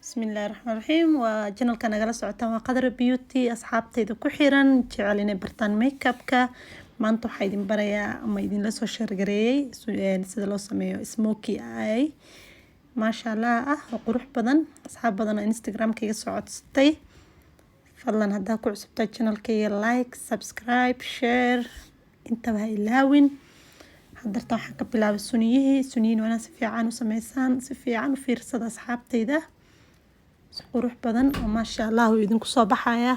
bismillaahi raxmaani raxiim waa channelka nagala socotaan waa qadar beauty asxaabtayda ku xiran jecel inay bartaan makeupka maanta waxaa idin barayaa ama idinla soo sheergareeyay sida loo sameeyo smoky eye maasha allah oo qurux badan asxaab badan oo instagramka iga soo codsatay fadlan haddaa ku cusubtaa channelkayga like subscribe share intaba ha ilaawin hadarta waxaan ka bilaabay suniyihiin waa si fiican u sameysaan si fiican u fiirsada asxaabtayda qurux badan oo maasha allah uu idinku soo baxaya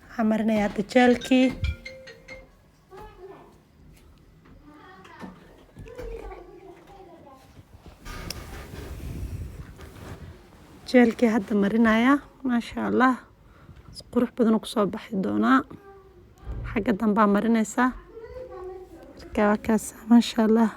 waxaan marinayaa dajeelkii hadda marinaya maasha allah qurux badan ku soo baxi doonaa xagga dambaa marinaysaa markaa waa kaas maasha allah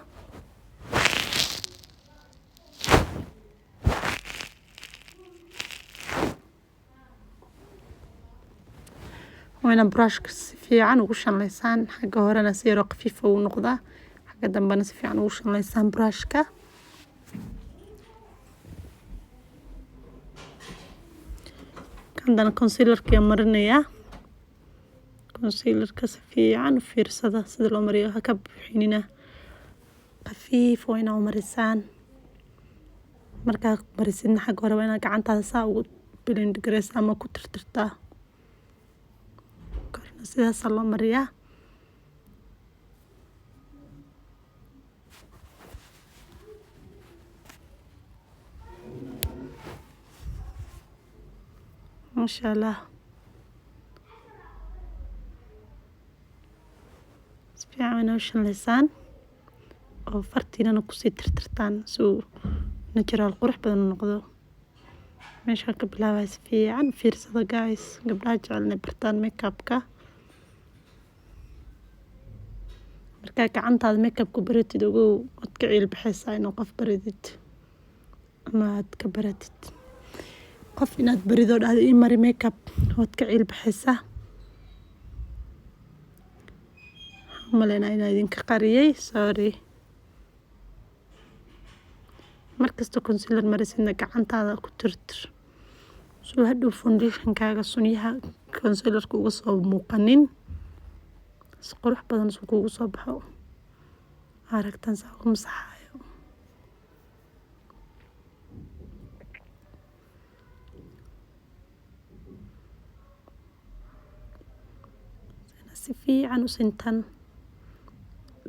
وأنا براش سفيعان وقشان ليسان حق هورنا سيرو خفيفة ونقضة حق دنبنا سفيعان وقشان ليسان براشكا عندنا كونسيلر كي مرنيا كونسيلر كسفيعان وفير صدا لو مريو هكب حيننا خفيف وين مرسان مركا مرسين حق هورا وين قعنتها سا بلند جريس أما كترترتا sidaas loo mariyaa maasha allah si fiican u shanleysaan oo fartiinana kusii tirtirtaan soo natural qurux badan noqdo meesha ka bilaabay si fiican fiirsada guys gabdhaha jecel inay bartaan makeupka markaa gacantaada makeupku baratid ogow waad ka ciil baxaysaa inuu qof baradid ama aad ka baratid qof inaad baridoo dhahdo ii mari makeup waad ka ciil baxaysaa malena inaa idinka qariyay sorry markasta concealer marisidna gacantaada ku tirtir soo hadhow foundationkaaga sunyaha concealerka uga soo muuqanin si qurux badan soo kugu soo baxo aragtan saa u masaxayo si fiican u sintan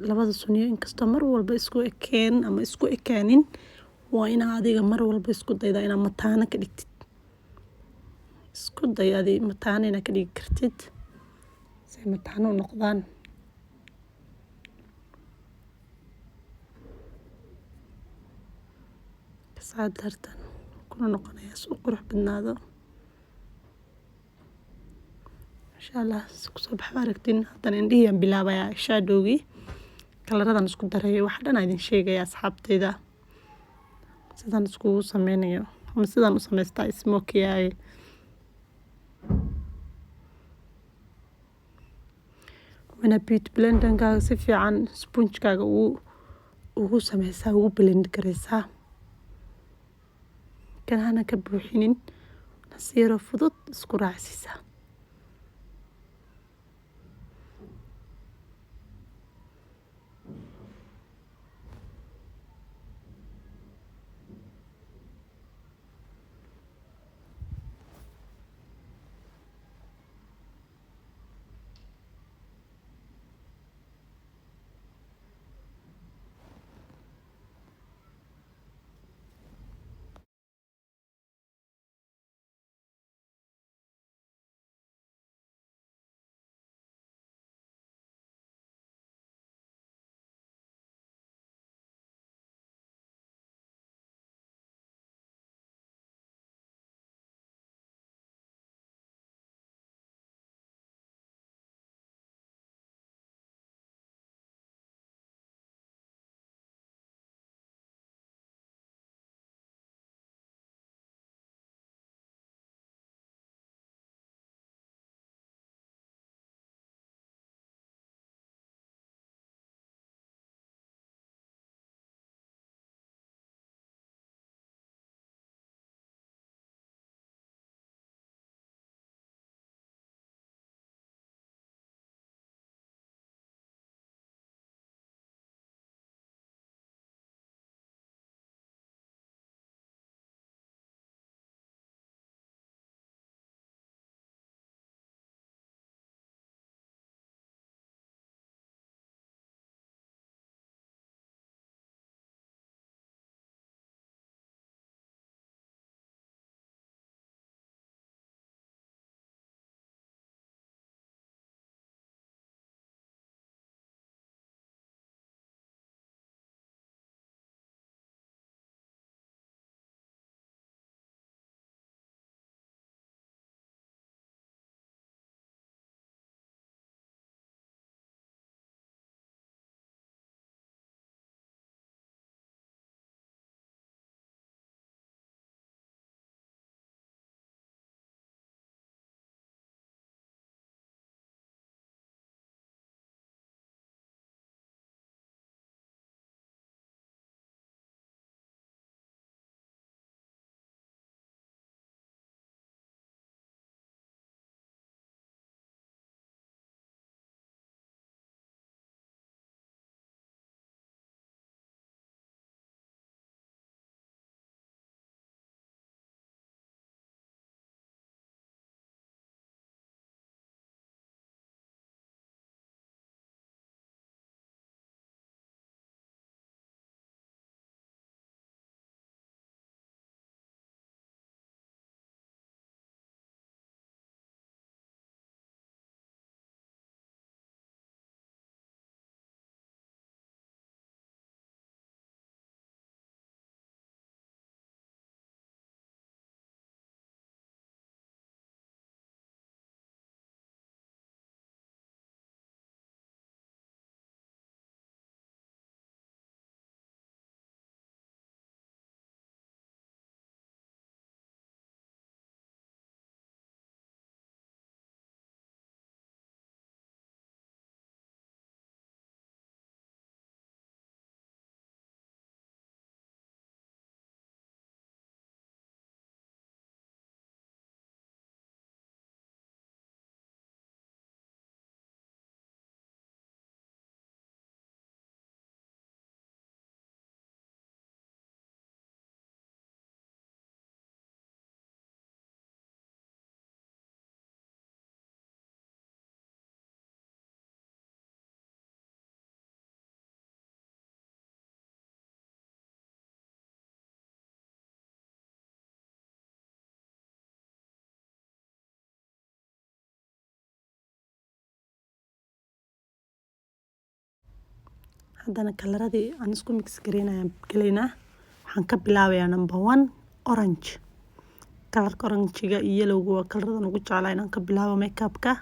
labada sunyo inkastoo mar walba isku ekeen ama isku ekaanin waa in adiga mar walba isku dayda inaad mataana ka dhigtid isku day adiga mataana inaad ka dhigi kartid si mataana u noqdaan saadartan kuna noqonaya soo qurux badnaado insha allah ku soo baxo aragtin hadan indhihiin bilaabaya shadowgi kalaradan isku daray wax dhan idin sheegaya asxaabteyda sidaan isku sameynayo ama sidaan u sameystaa smoky eye wana beauty blender si fiican sponge-kaaga ugu sameysaa ugu blend gareysaa kana ka buuxinin nasiiro fudud isku raacsiisa haddana kalaradii aan isku mix gareynayaan galeynaa. waxaan ka bilaabayaa number 1 orange. kalarka orange-ga iyo yellow-ga waa kalaradan ugu jeclaa inaan ka bilaabo makeup-ka.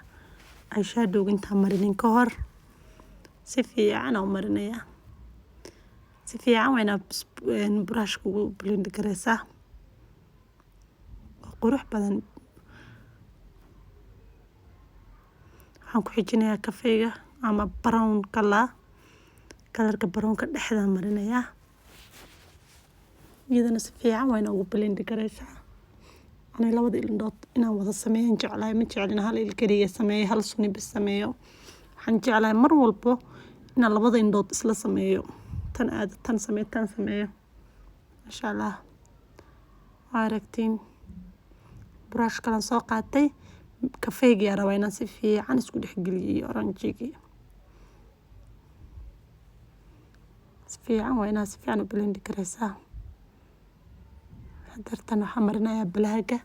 eyeshadow intaan marinin ka hor si fiican u marinayaa. si fiican wayna brush ugu blend gareysaa qurux badan. waxaan ku xijinayaa kafeega ama brown kalarka brown-ka dhexda marinayaa. iyadana si fiican wayna ugu blend gareysaa. ani labada indhood inaan wada sameeyo jeclahay, ma jeclin hal il kaliya sameeyo, hal suni bis sameeyo. waxaan jeclahay mar walbo inaan labada indhood isla sameeyo. tan sameeyo masha Allah. aragtiin brush kalan soo qaatay kafeega rabaa inaan si fiican isku dhex geliyo orange-gi. si fiican u blend gareysaa. hadartan waxaan marinayaa black-ga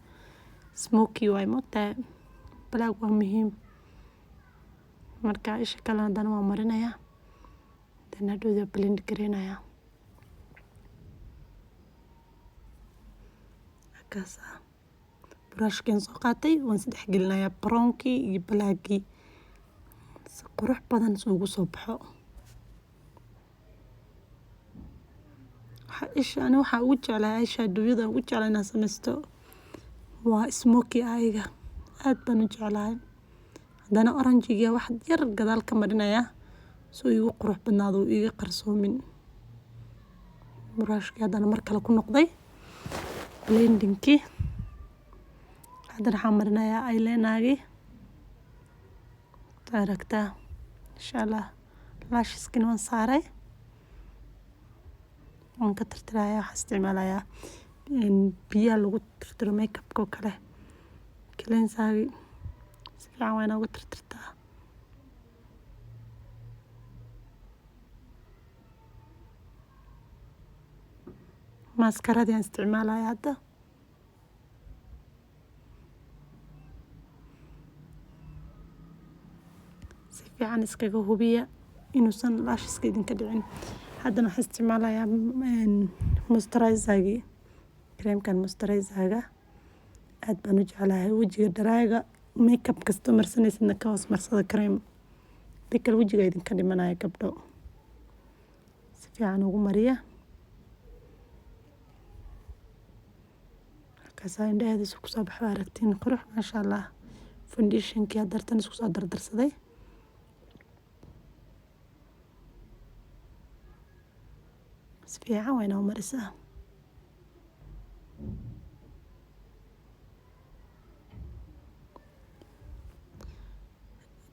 smoky way moogtahay. black waa muhiim. marka isha kale haddana waan marinayaa. hadhowda blend gareynayaa. kaasa brush-kan soo qaatay waan isdhex gelinayaa brown-kii iyo black-gii si qurux badan ugu soo baxo. waxaa ugu jeclaa eyeshadow-yada ugu jeclaa inaan sameysto waa smoky eye-ga. aad baan u jeclahay. haddana orange-ga wax yar gadaal ka marinayaa si uu igu qurux badnaado oo iga qarsoomin. brush-kii haddana mar kale ku noqday blending-kii. haddana waxaan marinayaa eyeliner-gii. aragtaa insha Allah. lashes-kina waan saaray. waan ka tirtirayaa. waxaan isticmaalayaa biyaha lagu tirtiro makeup-ka oo kale cleanser-gii. si fiican wayna uga tirtirtaa. mascaradii aan isticmaalayaa hadda. si fiican iskaga hubiya inuusan lashes-ka idinka dhicin. haddana waxaan isticmaalayaa moisturizer-gii. cream-kan moisturizer-ga aad baan u jeclahay. wejiga dry-ga makeup kasta marsanaysidna ka hoos marsada cream. bikal wejiga idinka dhimanaya gabdho. si fiican ugu mariya. kaasa indhaheeda ku soo baxo aragtiin qurux masha Allah. foundation-kii hadartan isku soo dardarsaday. si fiican wayna u marisaa.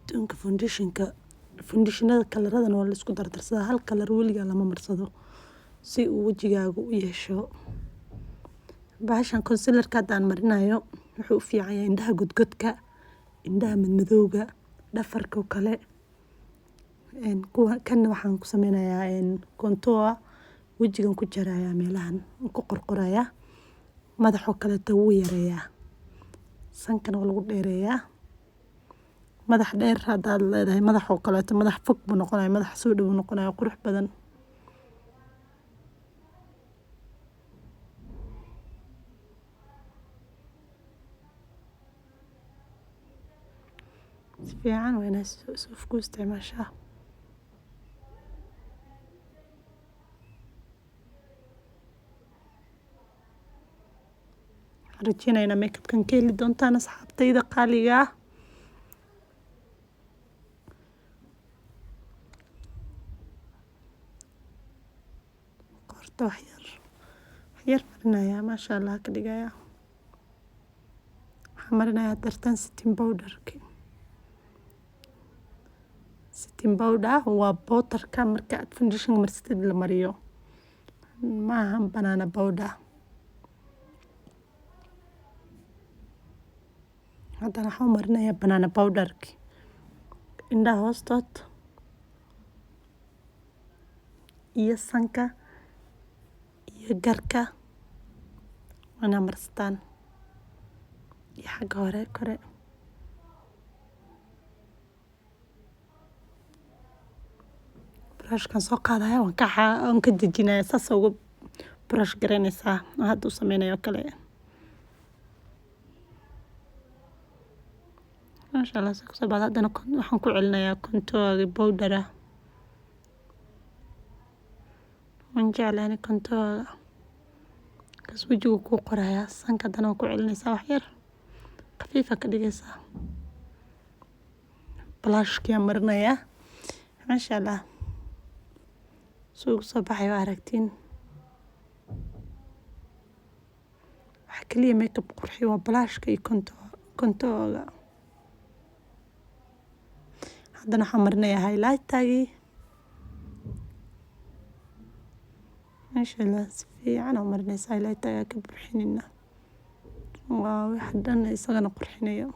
adduunka foundationada kalaradan waa la isku dardarsadaa. hal kalar weligaa lama marsado si uu wejigaagu u yeesho. bahashan concealer-ka haddaan marinayo wuxuu u fiican yahay indhaha godgodka, indhaha madmadowga, dhafarka oo kale. kan waxaan ku sameynayaa contour. wejigan ku jarayaa meelahan ku qorqorayaa. madaxoo kaleeto wuu yareeyaa. sankana waa lagu dheereeyaa. madax dheer haddaad leedahay madaxoo kaleeto madax fog buu noqonayaa. madax soo dhow noqonayaa qurux badan. si fiican wayna ku isticmaashaa. rajinayna makeup-kan ka heli doontaan asxaabtayda qaaliga ah. qorta wax yar marinayaa masha Allah ka dhigayaa. waxaan marinayaa dartan setting powder waa powder-ka marka aad foundation marsatid la mariyo, maaha banana powder. haddana waxaan marinayaa banana powder-ki indhaha hoostood iyo sanka iyo garka wana marsataan iyo xagga hore kore. brushkan soo qaadaya waan ka dejinaya saas ugu brush garanaysaa hadda u sameynayo kale maasha Allah soo baad haddana waxaan ku celinayaa contour powder waan jeclahay contour kas wajiga ku qoraya sanka haddana ku celinaysaa wax yar khafiifa ka dhigaysaa blushkii marinaya maasha Allah soo baxay waa aragtiin waxa kaliya makeup qurxiyo waa blushka iyo contour haddana waxaan marinayaa highlightergii maasha Allah si fiican oo marinaysaa highlighterga ka buuxinayna waa wax dhan isagana qurxinayo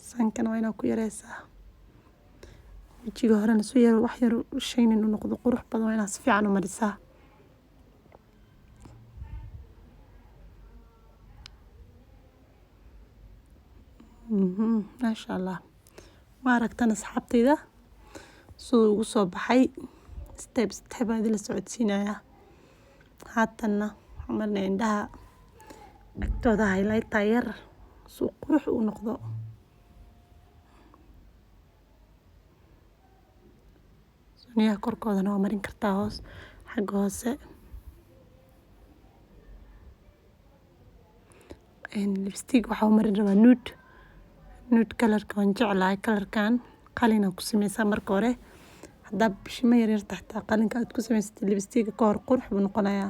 sankana waa inaa ku yareysaa wajiga horena soo yar wax yar shaynin inuu noqdo qurux badan waa inaa si fiican u marisaa maasha Allah waa aragtaan asxaabtayda siduu ugu soo baxay step aad la socodsiinaya haatanna waxaan marnay indhaha agtooda highlighter yar suu qurux u noqdo suniyaha korkoodana waa marin kartaa hoos xagga hoose lipstick waxaa u marin rabaa nude kalarka waan jeclahay kalarkan qalin aan ku sameysaa marka hore haddaa bishimo yaryar taxtaa qalinka aad ku samaysatay lipsticka ka hor qurux buu noqonayaa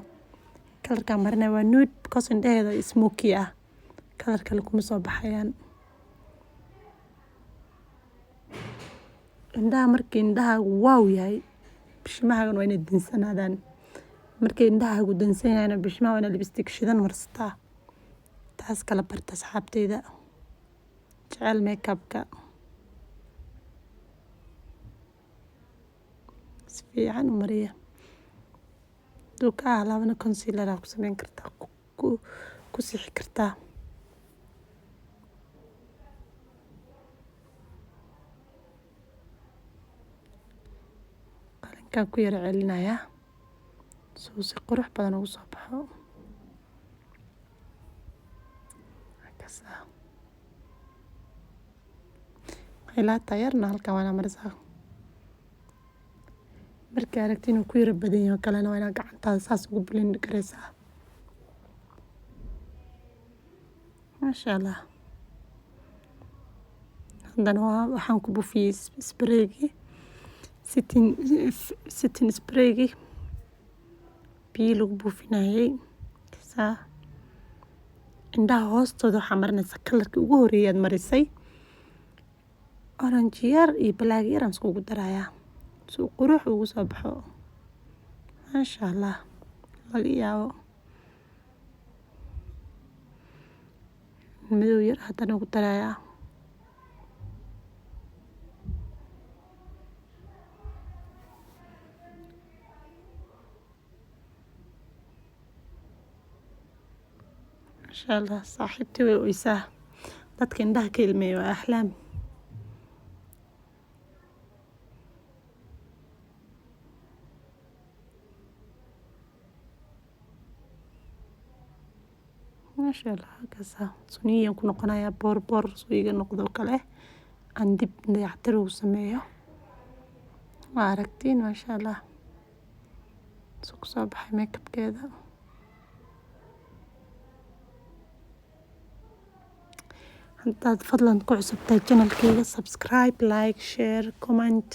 kalarkan marinaya waa nude because indhaheeda smoky ah kalar kale kuma soo baxayaan indhaha markii indhahaagu waaw yahay bishimahaagan waa inay dansanaadaan markii indhahaagu dansan yahayna bishimaha waa inaa lipstick shidan marsataa taas kala barta asxaabtayda jecel makeupka si fiican u mariya haduu ka halaabana concealer ku sameyn kartaa ku sixi kartaa qalinkan ku yara celinaya soo si qurux badan ugu soo baxo highlighter yarna halkan waa inaa marisaa markii aragti inuu ku yara badan yahay kalena waa inaa gacantaada saas ugu blend garaysaa maasha Allah haddana waxaan ku buufiyey spraygii setting spraygii biyo lagu buufinayay saa indhaha hoostooda waxaa marinaysaa kalarkii ugu horeeyay aad marisay orange yar iyo black yar aan iskugu darayaa suu qurux ugu soo baxo maasha Allah laga yaabo madow yar haddana ugu darayaa maasha Allah saaxiibtii way oysaa dadka indhaha ka ilmeeya waa axlaam maasha Allah kasa suniyan ku noqonaya boor soo iga noqdo kale aan dib dayactir ugu sameeyo waa aragtiin maasha Allah soo ku soo baxay makeupkeeda haddaad fadlan ku cusubtahay channelkayga subscribe like share comment